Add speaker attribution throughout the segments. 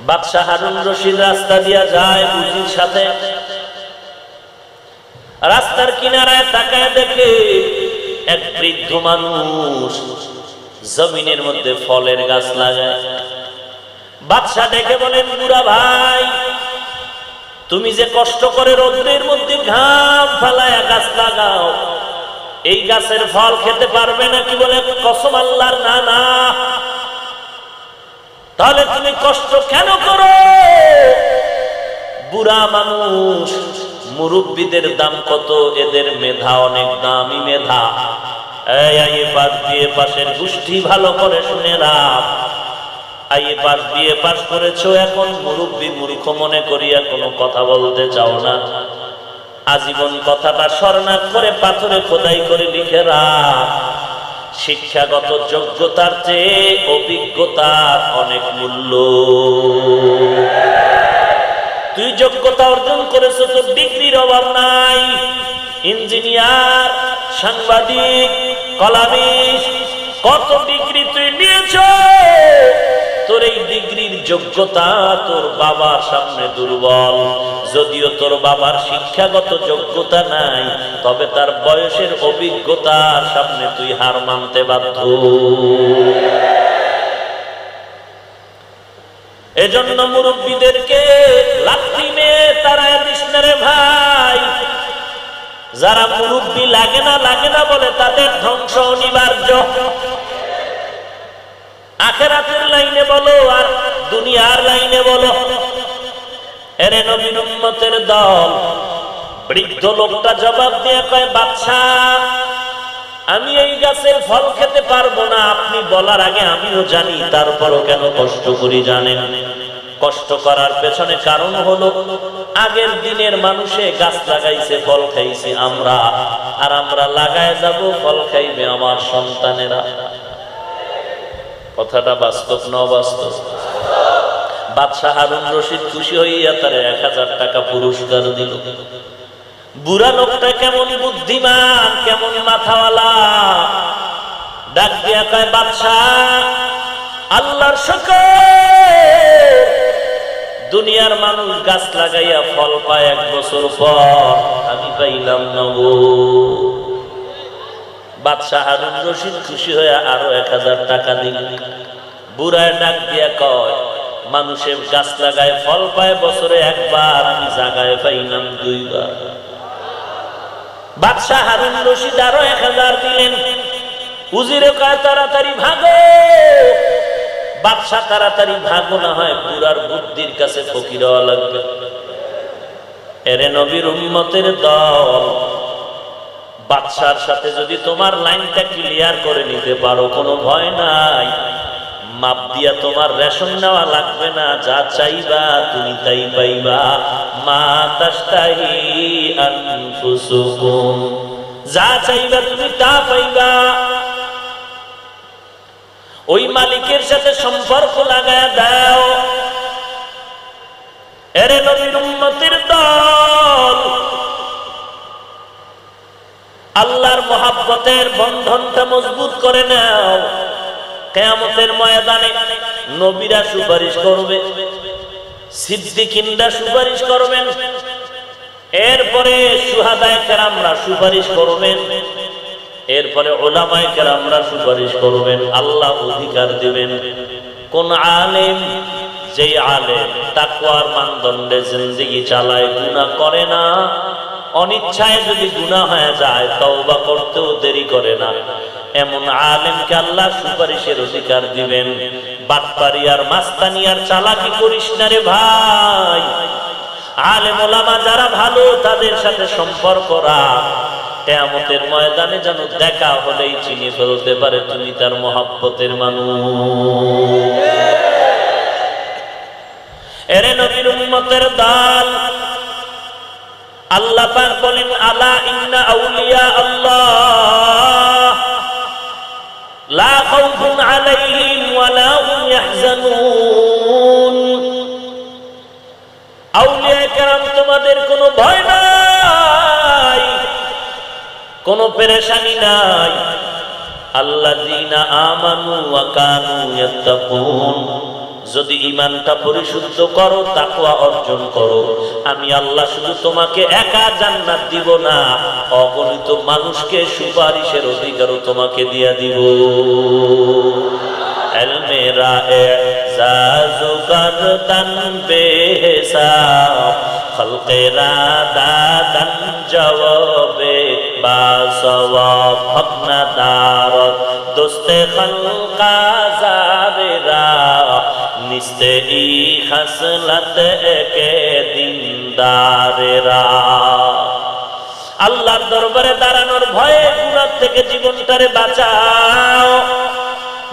Speaker 1: বাদশাহ হারুন রশিদ রাস্তা দিয়া যায় বুঝির সাথে। রাস্তার কিনারায় তাকায় দেখে এক বৃদ্ধ মানুষ জমিনের মধ্যে ফলের গাছ লাগায়। বাদশাহ দেখে বলেন, বুড়া ভাই, তুমি যে কষ্ট করে রোদ্রের মধ্যে ঘাম ফালায়া গাছ লাগাও, এই গাছের ফল খেতে পারবে নাকি? বলে, কসম আল্লাহর, না না। তাহলে তুমি কষ্ট কেন করো? বুড়া মানুষ, মুরব্বীদের দাম কত, এদের মেধা অনেক দামি মেধা। এই পাশ দিয়ে পাশের গোষ্ঠী ভালো করে শুনে রাখ, পাশ দিয়ে পাশ করেছো, এখন মুরব্বী মূর্খ মনে করিয়া কোনো কথা বলতে চাও না। আজীবন কথাটা স্মরণাত করে পাথরে খোদাই করে লিখে রাখ, শিক্ষাগত যোগ্যতার চেয়ে অভিজ্ঞতার অনেক মূল্য। তুই যোগ্যতা অর্জন করেছো, তোর ডিগ্রির অভাব নাই। ইঞ্জিনিয়ার, সাংবাদিক, কলামিস্ট, কত ডিগ্রি তুই নিয়েছো, তোর এই ডিগ্রির যোগ্যতা তোর বাবার সামনে দুর্বল। যদিও তোর বাবার শিক্ষাগত যোগ্যতা নাই, তবে তার বয়সের অভিজ্ঞতার সামনে তুই হার মানতে বাধ্য। এজন্য মুরব্বীদেরকে লাথি মেয়ে তারায় দিস না রে ভাই। যারা মুরব্বী লাগে না বলে তাদের ধ্বংস অনিবার্য। আখিরাতের লাইনে বলো আর দুনিয়ার লাইনে বলো। এরে নবীর উম্মতের দল, বৃদ্ধ লোকটা জবাব দিয়ে কয়, বাদশাহ, আমি এই গাছের ফল খেতে পারবো না। আপনি বলার আগে আমিও জানি, তারপরও কেন কষ্ট করি জানেন? কষ্ট করার পেছনে কারণ হলো, আগের দিনের মানুষে গাছ লাগাইছে, ফল খাইছে আমরা, আর আমরা লাগায় যাব, ফল খাইবে আমার সন্তানেরা। কথাটা বাস্তব না অবাস্তব? বাদশাহ হারুন রশিদ খুশি হইয়া তারে 1000 টাকা পুরস্কার দিল। বুড়া লোকটা কেমন বুদ্ধিমান, কেমন মাথাওয়ালা, ডাক দিয়া কয়, বাদশাহ, আল্লাহর শুকর, দুনিয়ার মানুষ গাছ লাগাইয়া ফল পায় 1 বছর পর, আমি পাইলাম না গো। বাদশাহ হারুন রশিদ খুশি হয়ে আরো 1000 টাকা দিল। বুড়ায় ডাক দিয়া কয়, মানুষের গাছ লাগায় ফল পায় বছরে 1 বার, আমি জাগায় পাইলাম 2 বার। বাদশাহ হারুন রশিদ আরো 1000 দিলেন। উজিরে কয়, তাড়াতাড়ি ভাগো। বাদশাহ তাড়াতাড়ি ভাগো, না হয় বুড়ার বুদ্ধির কাছে ফকির হওয়া লাগবে। এরে নবীর উম্মতের দল, বাদশার সাথে যদি তোমার লাইনটা ক্লিয়ার করে নিতে পারো, কোনো ভয় নাই। মাপ দিয়া তোমার রেশন নেওয়া লাগবে না, যা চাইবা তুমি তাই পাইবা। মা তাশতাহি আনফুসুকুম, যা চাইবা তুমি তা পাইবা। ওই মালিকের সাথে সম্পর্ক লাগায়া দাও। এরে নবীর উম্মতের দল, আল্লাহর মহাব্বতের বন্ধনটা মজবুত করে নাও। কিয়ামতের ময়দানে নবীরা সুপারিশ করবে, সিদ্দিকিনরা সুপারিশ করবেন, এরপরে শুহাদায়ে কেরামরা সুপারিশ করবেন, এরপরে উলামায়ে কেরামরা সুপারিশ করবেন। আল্লাহ অধিকার দিবেন কোন আলেম, যেই আলেম তাকওয়ার মানদণ্ডে জিন্দেগি চালায়, গুনাহ করে না, অনিচ্ছায় যদি গুনাহ হয়ে যায় তওবা করতেও দেরি করে না, এমন আলেমকে আল্লাহ সুপারিশের অধিকার দিবেন। বাটপারি আর মাস্তানি আর চালাকি করিস না রে ভাই। আলেম ওলামা যারা ভালো, তাদের সাথে সম্পর্ক রাখ। কিয়ামতের ময়দানে যেন দেখা হলেই চিনি ফেলতে পারে তুমি তার মহব্বতের মানুষ। এরে নবীর উম্মতের দল, আল্লাহ পাক বলেন, আলা ইন্না আউলিয়া আল্লাহ লা খাউফুন আলাইহিম ওয়া লা হুম ইয়াহজানুন। আউলিয়া কেরাম তোমাদের কোনো ভয় নাই, কোনো পেরেশানি নাই। আল্লাযীনা আমানু ওয়া কানু ইয়াত্তাকুন, যদি ঈমানটা পরিশুদ্ধ করো, তাকওয়া অর্জন করো, আমি আল্লাহ শুধু তোমাকে একা জান্নাত দিব না, অগণিত মানুষকে সুপারিশের অধিকারও তোমাকে দিয়া দিব। মেরা এজাজু করতন বেহিসাব, খলকেরা দাদন জওয়াবে বাসওয়াব, হকনা দারত দোস্তে খলকা জাবেরা, নিস্তে ই খাসলত একে দিনদারেরা। আল্লাহর দরবারে দাঁড়ানোর ভয়ে গুনাহ থেকে জীবনটারে বাঁচাও।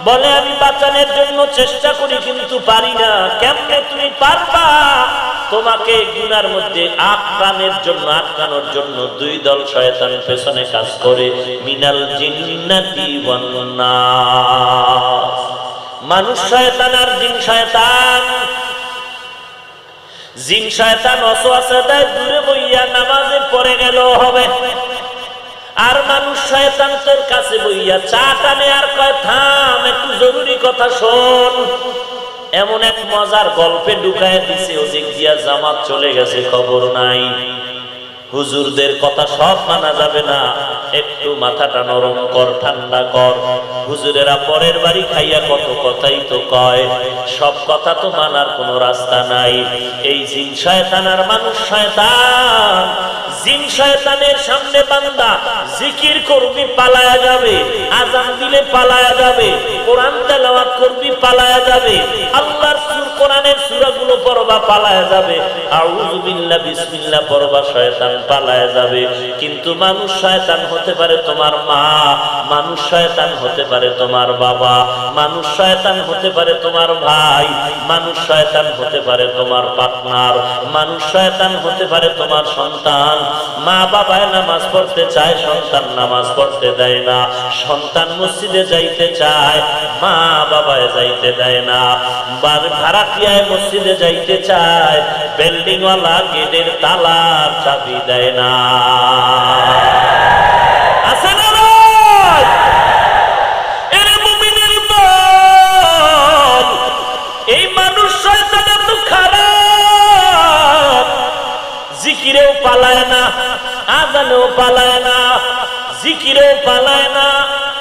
Speaker 1: বলে আমি বাঁচানোর জন্য চেষ্টা করি কিন্তু পারি না। কেমনে তুমি পারবা? তোমাকে গুনার মধ্যে আটকানোর জন্য দুই দল শয়তান পেছনে কাজ করে, মিনাল জিন্নাতি ওয়ান নাস। মানুষ শয়তান আর জিন শয়তান। জিন শয়তান ওয়াসওয়াসা দেয়, দূরে বইয়া নামাজে পড়ে গেল হবে, আর মানুষ শয়তান তোর কাছে বইয়া চা টানে আর কয় থাম একটু জরুরি কথা শোন। এমন এক মজার গল্পে ঢুকায় দিছে, ওদিক দিয়া জামাত চলে গেছে, খবর নাই। হুজুরদের কথা সব মানা যাবে না, একটু মাথাটা নরম কর, ঠান্ডা কর। হুজুরেরা পরের বাড়ি খাইয়া কত কথাই তো কয়, সব কথা তো মানার কোনো রাস্তা নাই। এই জিন শয়তান আর মানুষ শয়তান। জিন শয়তানের সামনে বান্দা জিকির করবি পালায়া যাবে, আযান দিলে পালায়া যাবে, কোরআন তেলাওয়াত করবি পালায়া যাবে, আল্লাহর কোরআনের সূরাগুলো পড়বা পালায়া যাবে, আউযু বিল্লাহ বিসমিল্লাহ পড়বা শয়তান পালায়া যাবে। কিন্তু মানুষ শয়তান হতে পারে তোমার মা, মানুষ শয়তান হতে পারে তোমার বাবা, মানুষ শয়তান হতে পারে তোমার ভাই, মানুষ শয়তান হতে পারে তোমার পার্টনার, মানুষ শয়তান হতে পারে তোমার সন্তান। মা বাবায় নামাজ পড়তে চায়, সন্তান নামাজ পড়তে দেয় না। সন্তান মসজিদে যাইতে চায়, মা বাবায় যাইতে দেয় না। ভাড়াটিয়ায় মসজিদে যাইতে চায়, বিল্ডিং ওয়ালা গেটের তালার চাবি দেয় না। আছে না ভাই? এরে মুমিনের দল, এই মানুষ শয়তান এত খারাপ, জিকিরেও পালায় না, আযানেও পালায় না, জিকিরেও পালায় না,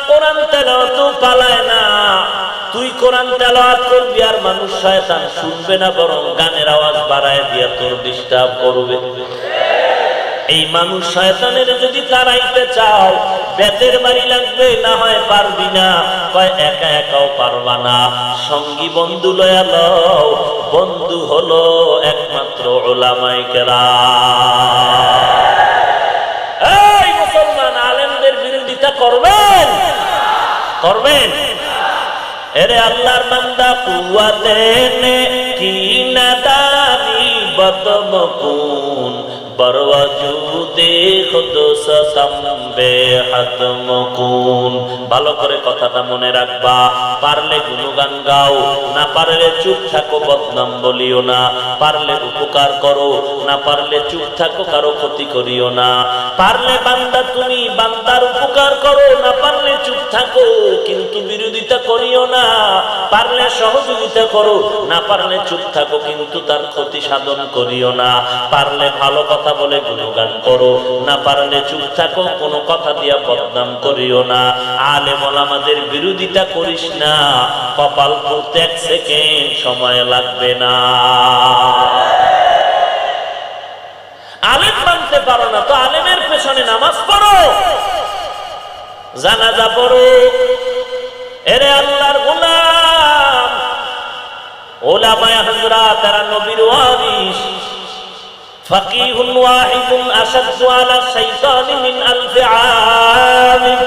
Speaker 1: কোরআন তেলাওয়াতেও পালায় না। তুই কোরআন তেলাওয়াত করবি আর মানুষ শয়তান শুনবে না, বরং গানের আওয়াজ বাড়ায় দিয়া তোর ডিস্টার্ব করবে। এই মানুষ শয়তানের যদি তাড়াইতে চাও, বেতের বাড়ি লাগবে, না হয় পারবি না। কয় একা একাও পারবা না, সঙ্গী বন্ধু লয়া লও। বন্ধু হলো একমাত্র উলামায়ে কেরাম। এই মুসলমান, আলেমদের বিরোধিতা করবেন? করবেন? এরে আল্লাহর বান্দা, কুওয়াতে নে কি নাদানি বদমকুন, বরওয়াজুদে খুদ সামবে হাতমকুন। ভালো করে কথাটা মনে রাখবা। পারলে গুণগান গাও, না পারলে চুপ থাকো, বদনাম বলিও না। পারলে উপকার করো, না পারলে চুপ থাকো, কারো ক্ষতি করিও না। পারলে বান্দা তুমি বান্দার উপকার করো, না পারলে চুপ থাকো, কিন্তু বিরোধিতা করিও না। পারলে সহযোগিতা করো, না পারলে চুপ থাকো, কিন্তু তার ক্ষতি সাধন করিও না। পারলে ভালো কথা বলে গুণগান করো, না পারলে চুপ থাকো, কোনো কথা দিয়া বদনাম করিও না। আলেম ওলামাদের বিরোধিতা করিস না, কপাল পড়তে 1 সেকেন্ড সময় লাগবে না। আলেম মানতে পারো না তো আলেমের পেছনে নামাজ পড়ো, জানাজা পড়ো। এরে আল্লাহর গোলাম, ওলামায়ে হযরত তারা নবীর ওয়ারিস। ফাকিহুন ওয়াহিদুন আশাদ্দু আলা শাইতানি মিন আলফি আলিম।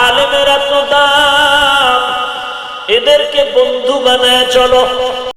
Speaker 1: আলেমেরা তো দাম, এদেরকে বন্ধু বানায় চলো।